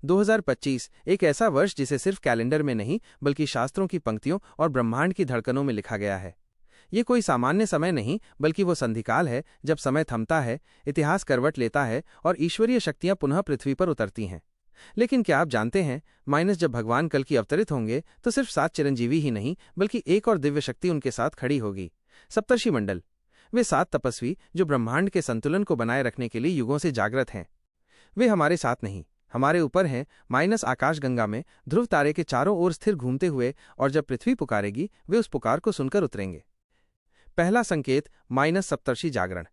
2025 एक ऐसा वर्ष जिसे सिर्फ कैलेंडर में नहीं बल्कि शास्त्रों की पंक्तियों और ब्रह्मांड की धड़कनों में लिखा गया है। ये कोई सामान्य समय नहीं बल्कि वो संधिकाल है जब समय थमता है, इतिहास करवट लेता है और ईश्वरीय शक्तियां पुनः पृथ्वी पर उतरती हैं। लेकिन क्या आप जानते हैं, जब भगवान कल्कि अवतरित होंगे तो सिर्फ 7 चिरंजीवी ही नहीं बल्कि एक और दिव्य शक्ति उनके साथ खड़ी होगी, सप्तर्षि मंडल। वे 7 तपस्वी जो ब्रह्मांड के संतुलन को बनाए रखने के लिए युगों से जागृत हैं। वे हमारे साथ नहीं, हमारे ऊपर हैं, आकाशगंगा में ध्रुव तारे के चारों ओर स्थिर घूमते हुए, और जब पृथ्वी पुकारेगी वे उस पुकार को सुनकर उतरेंगे। पहला संकेत सप्तर्षि जागरण।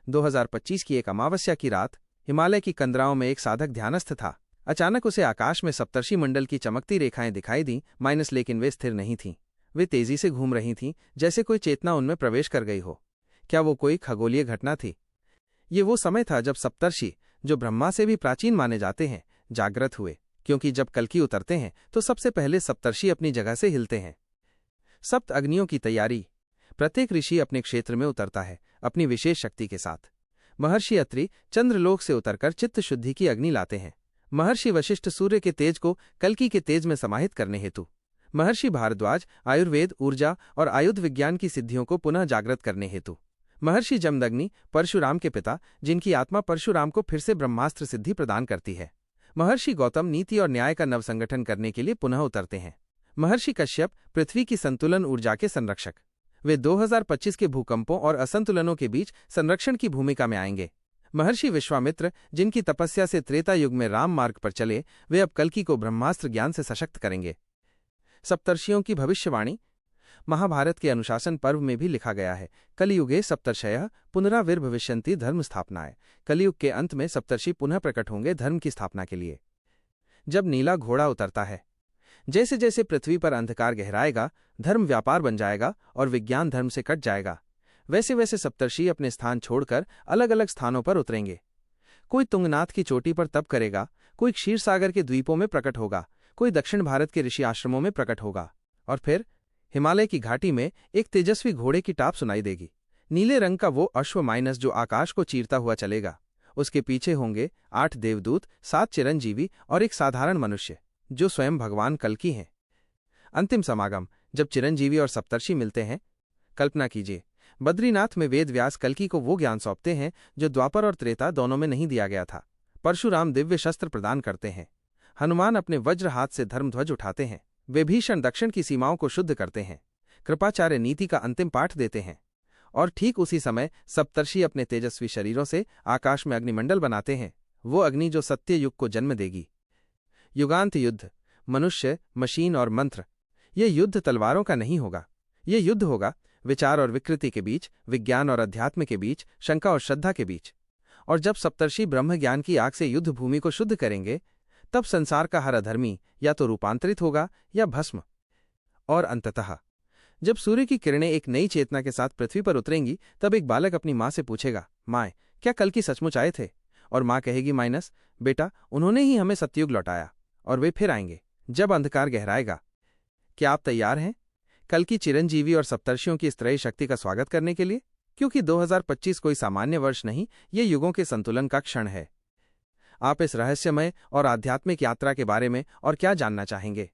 2025 की एक अमावस्या की रात हिमालय की कंदराओं में एक साधक ध्यानस्थ था। अचानक उसे आकाश में सप्तर्षि मंडल की चमकती रेखाएं दिखाई दी, लेकिन वे स्थिर नहीं थीं। वे तेजी से घूम रही थीं, जैसे कोई चेतना उनमें प्रवेश कर गई हो। क्या वो कोई खगोलीय घटना थी? ये वो समय था जब सप्तर्षि, जो ब्रह्मा से भी प्राचीन माने जाते हैं, जागृत हुए, क्योंकि जब कल्कि उतरते हैं तो सबसे पहले सप्तर्षि अपनी जगह से हिलते हैं। सप्त अग्नियों की तैयारी। प्रत्येक ऋषि अपने क्षेत्र में उतरता है, अपनी विशेष शक्ति के साथ। महर्षि अत्रि चंद्रलोक से उतरकर चित्त शुद्धि की अग्नि लाते हैं। महर्षि वशिष्ठ सूर्य के तेज को कल्कि के तेज में समाहित करने हेतु। महर्षि भारद्वाज आयुर्वेद, ऊर्जा और आयुध विज्ञान की सिद्धियों को पुनः जागृत करने हेतु। महर्षि जमदग्नि परशुराम के पिता, जिनकी आत्मा परशुराम को फिर से ब्रह्मास्त्र सिद्धि प्रदान करती है। महर्षि गौतम नीति और न्याय का नवसंगठन करने के लिए पुनः उतरते हैं। महर्षि कश्यप पृथ्वी की संतुलन ऊर्जा के संरक्षक। वे 2025 के भूकंपों और असंतुलनों के बीच संरक्षण की भूमिका में आएंगे। महर्षि विश्वामित्र, जिनकी तपस्या से त्रेता युग में राम मार्ग पर चले, वे अब कल्कि को ब्रह्मास्त्र ज्ञान से सशक्त करेंगे। सप्तर्षियों की भविष्यवाणी। महाभारत के अनुशासन पर्व में भी लिखा गया है, कलियुगे सप्तर्षयः पुनराविर्भविष्यन्ति धर्म स्थापनाय। कलियुग के अंत में सप्तर्षि पुनः प्रकट होंगे धर्म की स्थापना के लिए। जब नीला घोड़ा उतरता है। जैसे जैसे पृथ्वी पर अंधकार गहराएगा, धर्म व्यापार बन जाएगा और विज्ञान धर्म से कट जाएगा, वैसे वैसे सप्तर्षि अपने स्थान छोड़कर अलग अलग स्थानों पर उतरेंगे। कोई तुंगनाथ की चोटी पर तप करेगा, कोई क्षीरसागर के द्वीपों में प्रकट होगा, कोई दक्षिण भारत के ऋषि आश्रमों में प्रकट होगा, और फिर हिमालय की घाटी में एक तेजस्वी घोड़े की टाप सुनाई देगी। नीले रंग का वो अश्व जो आकाश को चीरता हुआ चलेगा। उसके पीछे होंगे 8 देवदूत, 7 चिरंजीवी और एक साधारण मनुष्य, जो स्वयं भगवान कल्कि हैं। अंतिम समागम। जब चिरंजीवी और सप्तर्षि मिलते हैं। कल्पना कीजिए, बद्रीनाथ में वेद व्यास कल्कि को वो ज्ञान सौंपते हैं जो द्वापर और त्रेता दोनों में नहीं दिया गया था। परशुराम दिव्य शस्त्र प्रदान करते हैं। हनुमान अपने वज्र हाथ से धर्मध्वज उठाते हैं। विभीषण दक्षिण की सीमाओं को शुद्ध करते हैं। कृपाचार्य नीति का अंतिम पाठ देते हैं। और ठीक उसी समय सप्तर्षि अपने तेजस्वी शरीरों से आकाश में अग्निमंडल बनाते हैं, वो अग्नि जो सत्य युग को जन्म देगी। युगांत युद्ध। मनुष्य, मशीन और मंत्र। ये युद्ध तलवारों का नहीं होगा। ये युद्ध होगा विचार और विकृति के बीच, विज्ञान और अध्यात्म के बीच, शंका और श्रद्धा के बीच। और जब सप्तर्षि ब्रह्म ज्ञान की आग से युद्ध भूमि को शुद्ध करेंगे, तब संसार का हर अधर्मी या तो रूपांतरित होगा या भस्म। और अंततः जब सूर्य की किरणें एक नई चेतना के साथ पृथ्वी पर उतरेंगी, तब एक बालक अपनी माँ से पूछेगा, माँ, क्या कल्कि सचमुच आए थे? और माँ कहेगी, बेटा, उन्होंने ही हमें सत्ययुग लौटाया, और वे फिर आएंगे जब अंधकार गहराएगा। क्या आप तैयार हैं कल्कि चिरंजीवी और सप्तर्षियों की इस त्रयी शक्ति का स्वागत करने के लिए? क्योंकि 2025 कोई सामान्य वर्ष नहीं, ये युगों के संतुलन का क्षण है। आप इस रहस्यमय और आध्यात्मिक यात्रा के बारे में और क्या जानना चाहेंगे?